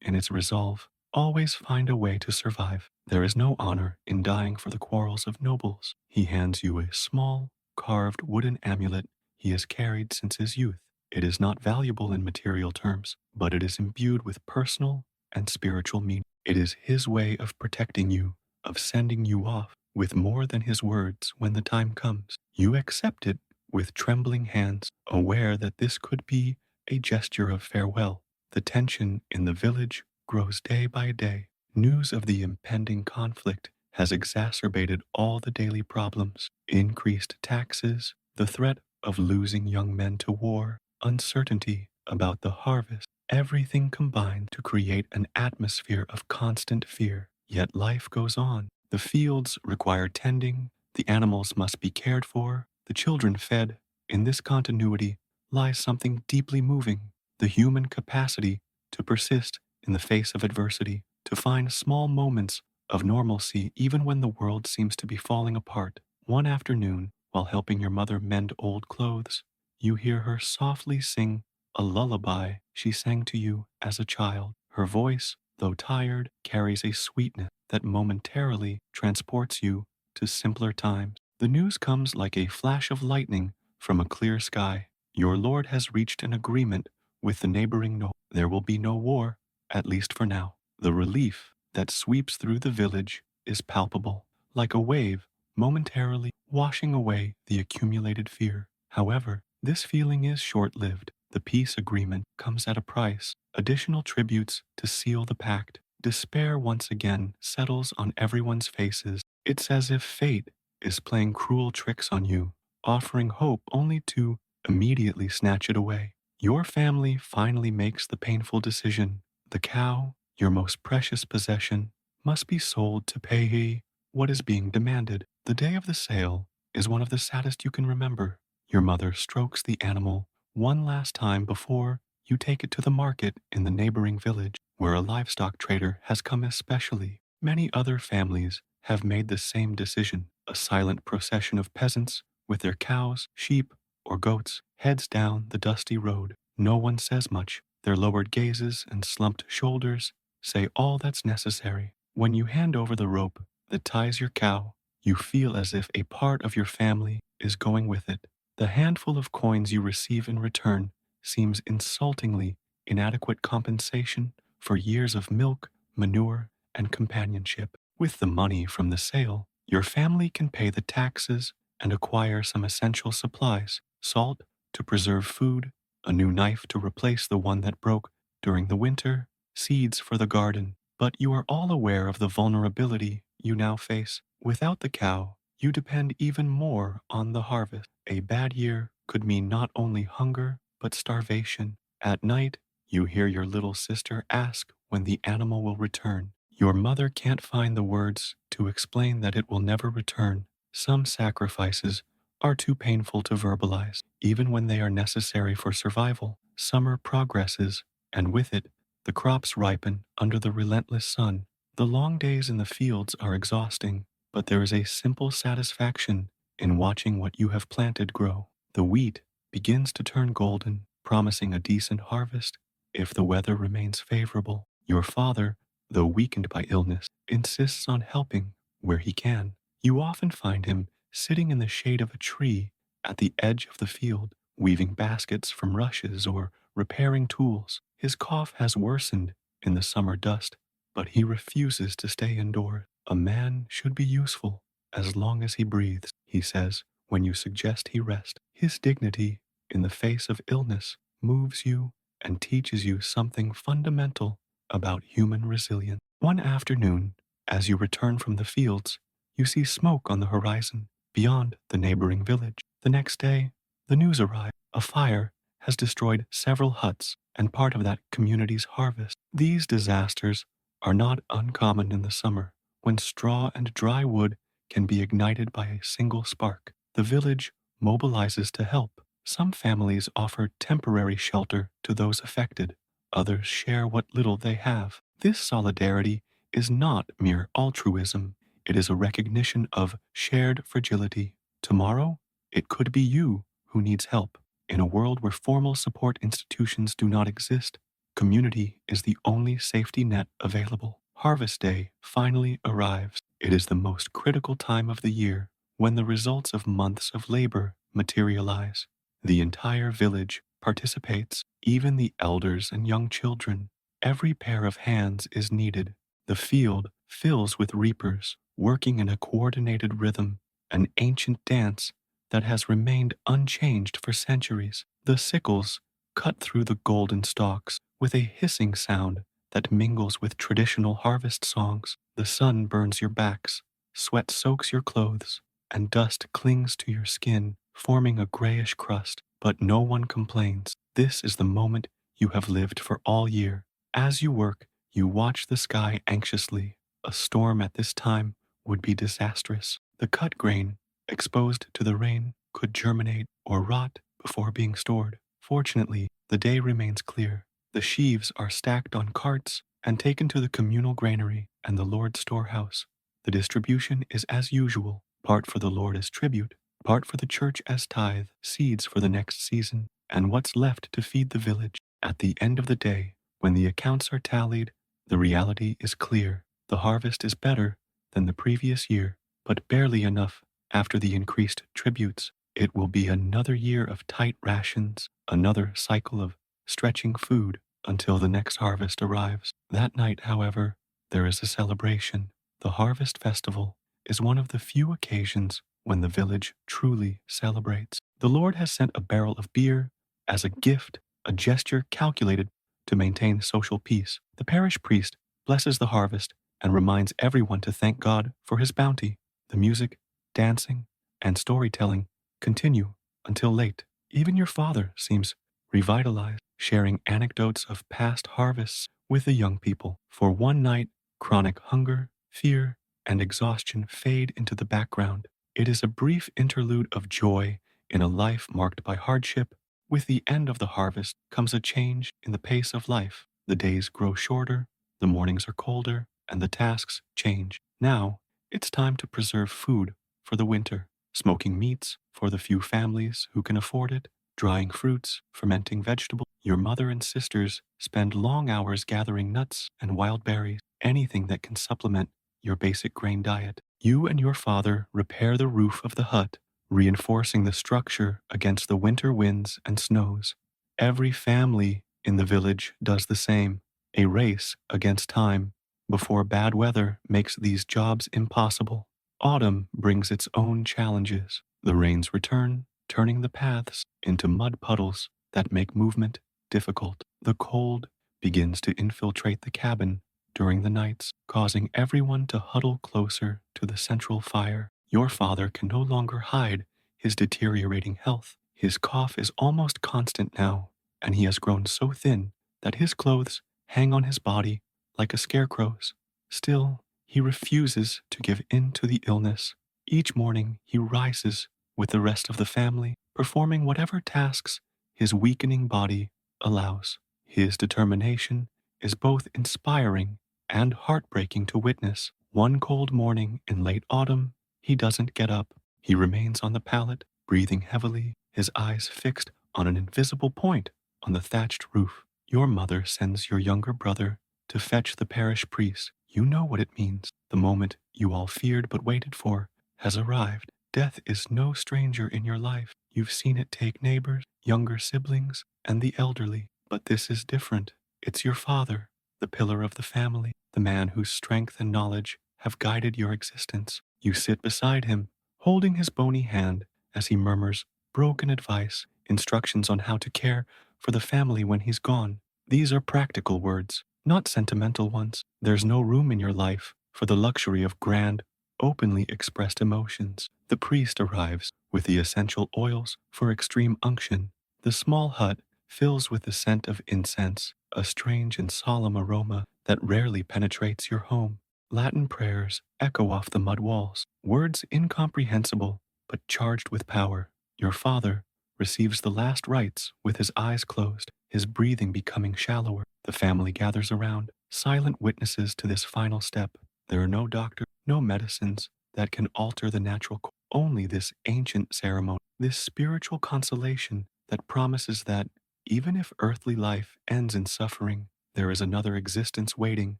A: in its resolve, always find a way to survive. There is no honor in dying for the quarrels of nobles. He hands you a small, carved wooden amulet he has carried since his youth. It is not valuable in material terms, but it is imbued with personal and spiritual meaning. It is his way of protecting you, of sending you off with more than his words when the time comes. You accept it with trembling hands, aware that this could be a gesture of farewell. The tension in the village grows day by day. News of the impending conflict has exacerbated all the daily problems: increased taxes, the threat of losing young men to war, uncertainty about the harvest. Everything combined to create an atmosphere of constant fear. Yet life goes on. The fields require tending, the animals must be cared for, the children fed. In this continuity lies something deeply moving: the human capacity to persist in the face of adversity, to find small moments of normalcy even when the world seems to be falling apart. One afternoon, while helping your mother mend old clothes, you hear her softly sing a lullaby she sang to you as a child. Her voice, though tired, carries a sweetness that momentarily transports you to simpler times. The news comes like a flash of lightning from a clear sky. Your lord has reached an agreement with the neighboring noble. There will be no war, at least for now. The relief that sweeps through the village is palpable, like a wave momentarily washing away the accumulated fear. However, this feeling is short-lived. The peace agreement comes at a price: additional tributes to seal the pact. Despair once again settles on everyone's faces. It's as if fate is playing cruel tricks on you, offering hope only to immediately snatch it away. Your family finally makes the painful decision. The cow, your most precious possession, must be sold to pay what is being demanded. The day of the sale is one of the saddest you can remember. Your mother strokes the animal one last time before you take it to the market in the neighboring village, where a livestock trader has come especially. Many other families have made the same decision. A silent procession of peasants with their cows, sheep, or goats heads down the dusty road. No one says much. Their lowered gazes and slumped shoulders say all that's necessary. When you hand over the rope that ties your cow, you feel as if a part of your family is going with it. The handful of coins you receive in return seems insultingly inadequate compensation for years of milk, manure, and companionship. With the money from the sale, your family can pay the taxes and acquire some essential supplies: salt to preserve food, a new knife to replace the one that broke during the winter, seeds for the garden. But you are all aware of the vulnerability you now face. Without the cow, you depend even more on the harvest. A bad year could mean not only hunger, but starvation. At night, you hear your little sister ask when the animal will return. Your mother can't find the words to explain that it will never return. Some sacrifices are too painful to verbalize, even when they are necessary for survival. Summer progresses, and with it, the crops ripen under the relentless sun. The long days in the fields are exhausting, but there is a simple satisfaction in watching what you have planted grow. The wheat begins to turn golden, promising a decent harvest if the weather remains favorable. Your father, though weakened by illness, insists on helping where he can. You often find him sitting in the shade of a tree at the edge of the field, weaving baskets from rushes or repairing tools. His cough has worsened in the summer dust, but he refuses to stay indoors. A man should be useful as long as he breathes, he says when you suggest he rest. His dignity in the face of illness moves you and teaches you something fundamental about human resilience. One afternoon, as you return from the fields, you see smoke on the horizon beyond the neighboring village. The next day, the news arrives: a fire has destroyed several huts and part of that community's harvest. These disasters are not uncommon in the summer, when straw and dry wood can be ignited by a single spark. The village mobilizes to help. Some families offer temporary shelter to those affected. Others share what little they have. This solidarity is not mere altruism. It is a recognition of shared fragility. Tomorrow, it could be you who needs help. In a world where formal support institutions do not exist, community is the only safety net available. Harvest Day finally arrives. It is the most critical time of the year when the results of months of labor materialize. The entire village participates, even the elders and young children. Every pair of hands is needed. The field fills with reapers working in a coordinated rhythm, an ancient dance that has remained unchanged for centuries. The sickles cut through the golden stalks with a hissing sound that mingles with traditional harvest songs. The sun burns your backs, sweat soaks your clothes, and dust clings to your skin, forming a grayish crust. But no one complains. This is the moment you have lived for all year. As you work, you watch the sky anxiously. A storm at this time would be disastrous. The cut grain, exposed to the rain, could germinate or rot before being stored. Fortunately, the day remains clear. The sheaves are stacked on carts and taken to the communal granary and the Lord's storehouse. The distribution is as usual, part for the Lord as tribute, part for the church as tithe, seeds for the next season, and what's left to feed the village. At the end of the day, when the accounts are tallied, the reality is clear. The harvest is better than the previous year, but barely enough after the increased tributes. It will be another year of tight rations, another cycle of stretching food until the next harvest arrives. That night, however, there is a celebration. The Harvest Festival is one of the few occasions when the village truly celebrates. The Lord has sent a barrel of beer as a gift, a gesture calculated to maintain social peace. The parish priest blesses the harvest and reminds everyone to thank God for his bounty. The music, dancing, and storytelling continue until late. Even your father seems revitalized, sharing anecdotes of past harvests with the young people. For one night, chronic hunger, fear, and exhaustion fade into the background. It is a brief interlude of joy in a life marked by hardship. With the end of the harvest comes a change in the pace of life. The days grow shorter, the mornings are colder, and the tasks change. Now, it's time to preserve food for the winter, smoking meats for the few families who can afford it, drying fruits, fermenting vegetables. Your mother and sisters spend long hours gathering nuts and wild berries, anything that can supplement your basic grain diet. You and your father repair the roof of the hut, reinforcing the structure against the winter winds and snows. Every family in the village does the same, a race against time, before bad weather makes these jobs impossible. Autumn brings its own challenges. The rains return, turning the paths into mud puddles that make movement difficult. The cold begins to infiltrate the cabin during the nights, causing everyone to huddle closer to the central fire. Your father can no longer hide his deteriorating health. His cough is almost constant now, and he has grown so thin that his clothes hang on his body like a scarecrow's. Still, he refuses to give in to the illness. Each morning, he rises with the rest of the family, performing whatever tasks his weakening body allows. His determination is both inspiring and heartbreaking to witness. One cold morning in late autumn, he doesn't get up. He remains on the pallet, breathing heavily, his eyes fixed on an invisible point on the thatched roof. Your mother sends your younger brother to fetch the parish priest. You know what it means. The moment you all feared but waited for has arrived. Death is no stranger in your life. You've seen it take neighbors, younger siblings, and the elderly. But this is different. It's your father, the pillar of the family, the man whose strength and knowledge have guided your existence. You sit beside him, holding his bony hand as he murmurs broken advice, instructions on how to care for the family when he's gone. These are practical words, not sentimental ones. There's no room in your life for the luxury of grand, openly expressed emotions. The priest arrives with the essential oils for extreme unction. The small hut fills with the scent of incense, a strange and solemn aroma that rarely penetrates your home. Latin prayers echo off the mud walls, words incomprehensible but charged with power. Your father receives the last rites with his eyes closed, his breathing becoming shallower. The family gathers around, silent witnesses to this final step. There are no doctors, no medicines that can alter the natural course. Only this ancient ceremony, this spiritual consolation that promises that even if earthly life ends in suffering, there is another existence waiting,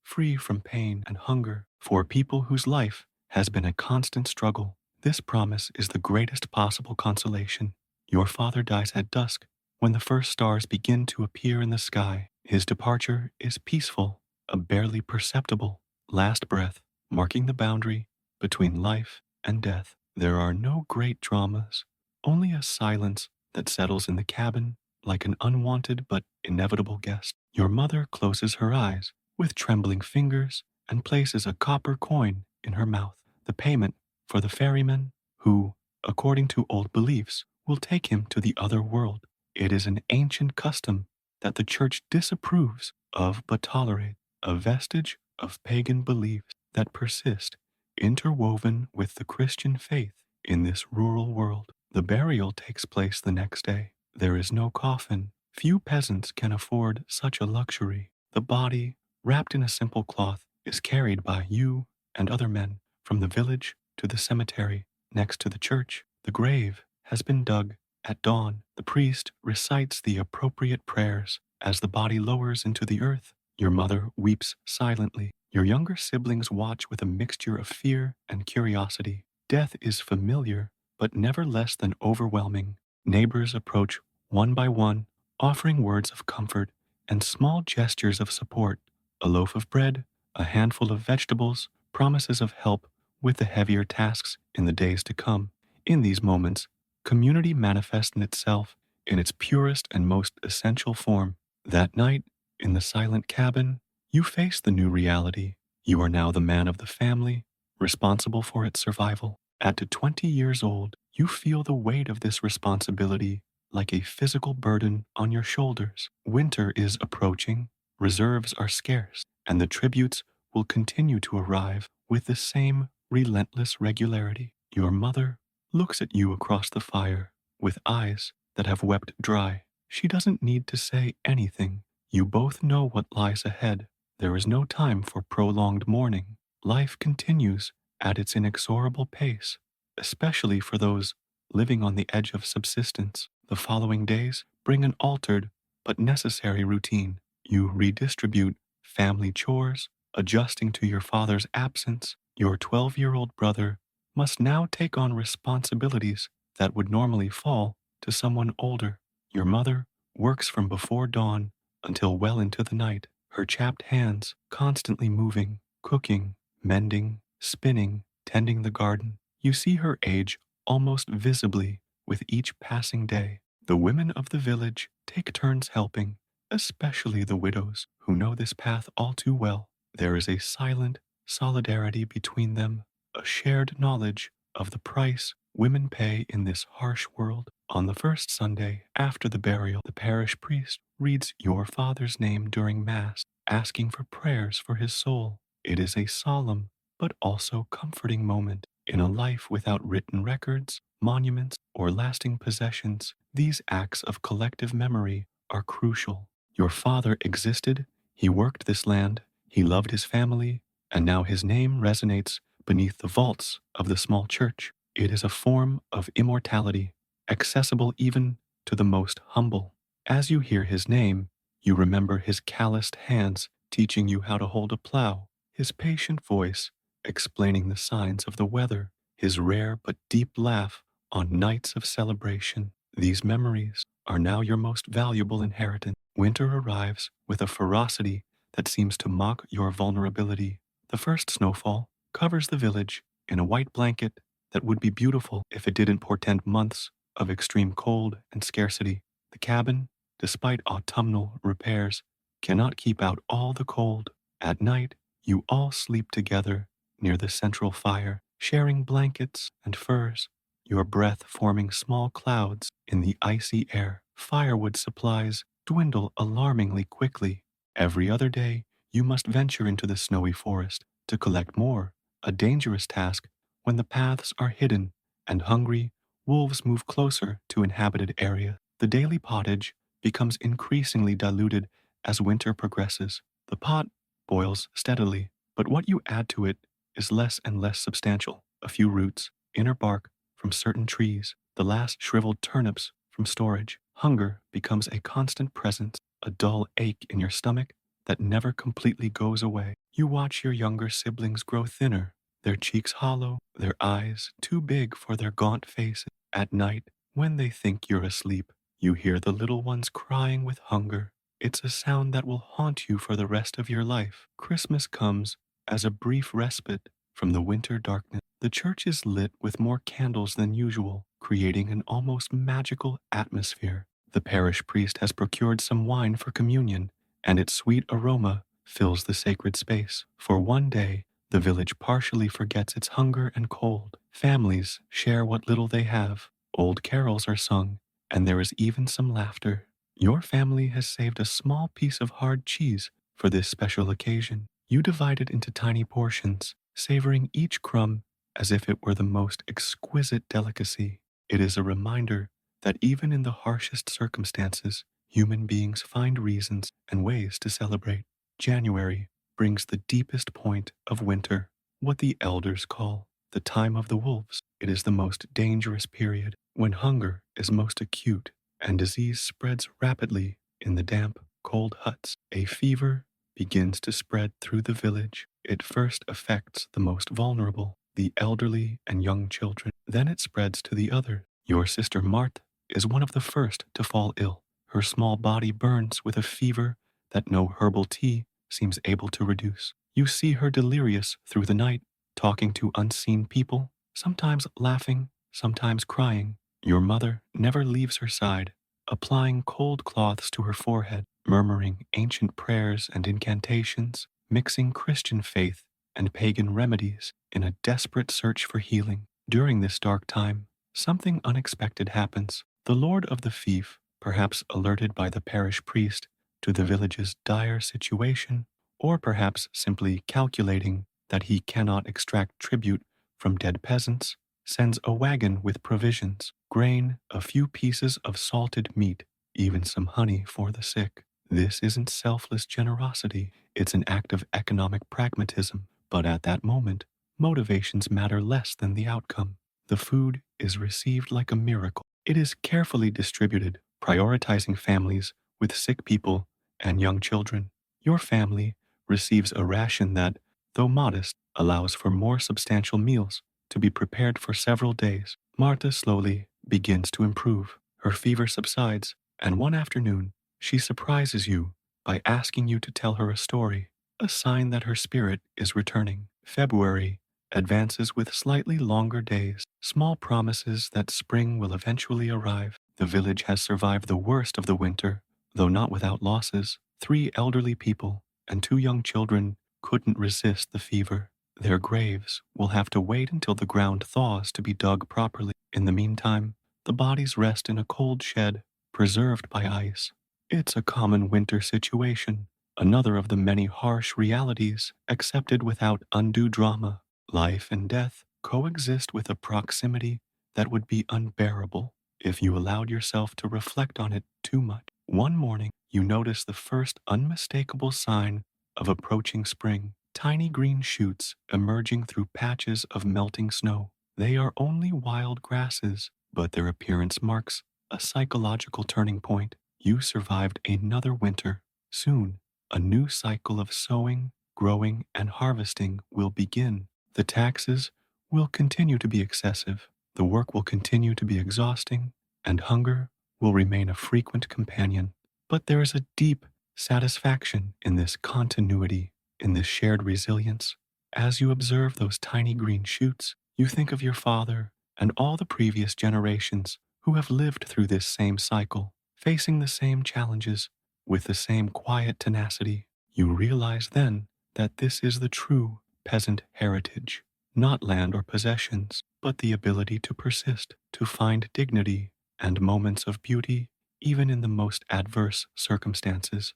A: free from pain and hunger, for people whose life has been a constant struggle. This promise is the greatest possible consolation. Your father dies at dusk, when the first stars begin to appear in the sky. His departure is peaceful, a barely perceptible last breath, marking the boundary between life and death. There are no great dramas, only a silence that settles in the cabin like an unwanted but inevitable guest. Your mother closes her eyes with trembling fingers and places a copper coin in her mouth, the payment for the ferryman who, according to old beliefs, will take him to the other world. It is an ancient custom that the church disapproves of but tolerates, a vestige of pagan beliefs that persist, interwoven with the Christian faith in this rural world. The burial takes place the next day. There is no coffin. Few peasants can afford such a luxury. The body, wrapped in a simple cloth, is carried by you and other men from the village to the cemetery next to the church. The grave has been dug. At dawn, the priest recites the appropriate prayers. As the body lowers into the earth, your mother weeps silently. Your younger siblings watch with a mixture of fear and curiosity. Death is familiar, but never less than overwhelming. Neighbors approach one by one, offering words of comfort and small gestures of support. A loaf of bread, a handful of vegetables, promises of help with the heavier tasks in the days to come. In these moments, community manifests in itself in its purest and most essential form. That night, in the silent cabin, you face the new reality. You are now the man of the family, responsible for its survival. At 20 years old, you feel the weight of this responsibility like a physical burden on your shoulders. Winter is approaching, reserves are scarce, and the tributes will continue to arrive with the same relentless regularity. Your mother looks at you across the fire with eyes that have wept dry. She doesn't need to say anything. You both know what lies ahead. There is no time for prolonged mourning. Life continues at its inexorable pace, especially for those living on the edge of subsistence. The following days bring an altered but necessary routine. You redistribute family chores, adjusting to your father's absence. Your 12-year-old brother must now take on responsibilities that would normally fall to someone older. Your mother works from before dawn until well into the night, her chapped hands constantly moving, cooking, mending, spinning, tending the garden. You see her age almost visibly with each passing day. The women of the village take turns helping, especially the widows who know this path all too well. There is a silent solidarity between them, a shared knowledge of the price women pay in this harsh world. On the first Sunday after the burial, the parish priest reads your father's name during Mass, asking for prayers for his soul. It is a solemn but also comforting moment. In a life without written records, monuments, or lasting possessions, these acts of collective memory are crucial. Your father existed, he worked this land, he loved his family, and now his name resonates beneath the vaults of the small church. It is a form of immortality, accessible even to the most humble. As you hear his name, you remember his calloused hands teaching you how to hold a plow, his patient voice explaining the signs of the weather, his rare but deep laugh on nights of celebration. These memories are now your most valuable inheritance. Winter arrives with a ferocity that seems to mock your vulnerability. The first snowfall covers the village in a white blanket that would be beautiful if it didn't portend months of extreme cold and scarcity. The cabin, despite autumnal repairs, cannot keep out all the cold. At night, you all sleep together near the central fire, sharing blankets and furs, your breath forming small clouds in the icy air. Firewood supplies dwindle alarmingly quickly. Every other day, you must venture into the snowy forest to collect more, a dangerous task when the paths are hidden and hungry wolves move closer to inhabited areas. The daily pottage becomes increasingly diluted as winter progresses. The pot spoils steadily, but what you add to it is less and less substantial. A few roots, inner bark from certain trees, the last shriveled turnips from storage. Hunger becomes a constant presence, a dull ache in your stomach that never completely goes away. You watch your younger siblings grow thinner, their cheeks hollow, their eyes too big for their gaunt faces. At night, when they think you're asleep, you hear the little ones crying with hunger. It's a sound that will haunt you for the rest of your life. Christmas comes as a brief respite from the winter darkness. The church is lit with more candles than usual, creating an almost magical atmosphere. The parish priest has procured some wine for communion, and its sweet aroma fills the sacred space. For one day, the village partially forgets its hunger and cold. Families share what little they have. Old carols are sung, and there is even some laughter. Your family has saved a small piece of hard cheese for this special occasion. You divide it into tiny portions, savoring each crumb as if it were the most exquisite delicacy. It is a reminder that even in the harshest circumstances, human beings find reasons and ways to celebrate. January brings the deepest point of winter, what the elders call the time of the wolves. It is the most dangerous period, when hunger is most acute and disease spreads rapidly in the damp, cold huts. A fever begins to spread through the village. It first affects the most vulnerable, the elderly and young children. Then it spreads to the others. Your sister Martha is one of the first to fall ill. Her small body burns with a fever that no herbal tea seems able to reduce. You see her delirious through the night, talking to unseen people, sometimes laughing, sometimes crying. Your mother never leaves her side, applying cold cloths to her forehead, murmuring ancient prayers and incantations, mixing Christian faith and pagan remedies in a desperate search for healing. During this dark time, something unexpected happens. The lord of the fief, perhaps alerted by the parish priest to the village's dire situation, or perhaps simply calculating that he cannot extract tribute from dead peasants, sends a wagon with provisions, grain, a few pieces of salted meat, even some honey for the sick. This isn't selfless generosity, it's an act of economic pragmatism. But at that moment, motivations matter less than the outcome. The food is received like a miracle. It is carefully distributed, prioritizing families with sick people and young children. Your family receives a ration that, though modest, allows for more substantial meals to be prepared for several days. Martha slowly begins to improve. Her fever subsides, and one afternoon, she surprises you by asking you to tell her a story, a sign that her spirit is returning. February advances with slightly longer days, small promises that spring will eventually arrive. The village has survived the worst of the winter, though not without losses. 3 elderly people and 2 young children couldn't resist the fever. Their graves will have to wait until the ground thaws to be dug properly. In the meantime, the bodies rest in a cold shed, preserved by ice. It's a common winter situation, another of the many harsh realities accepted without undue drama. Life and death coexist with a proximity that would be unbearable if you allowed yourself to reflect on it too much. One morning, you notice the first unmistakable sign of approaching spring, tiny green shoots emerging through patches of melting snow. They are only wild grasses, but their appearance marks a psychological turning point. You survived another winter. Soon, a new cycle of sowing, growing, and harvesting will begin. The taxes will continue to be excessive, the work will continue to be exhausting, and hunger will remain a frequent companion. But there is a deep satisfaction in this continuity, in this shared resilience. As you observe those tiny green shoots, you think of your father and all the previous generations who have lived through this same cycle, facing the same challenges with the same quiet tenacity. You realize then that this is the true peasant heritage, not land or possessions, but the ability to persist, to find dignity and moments of beauty even in the most adverse circumstances.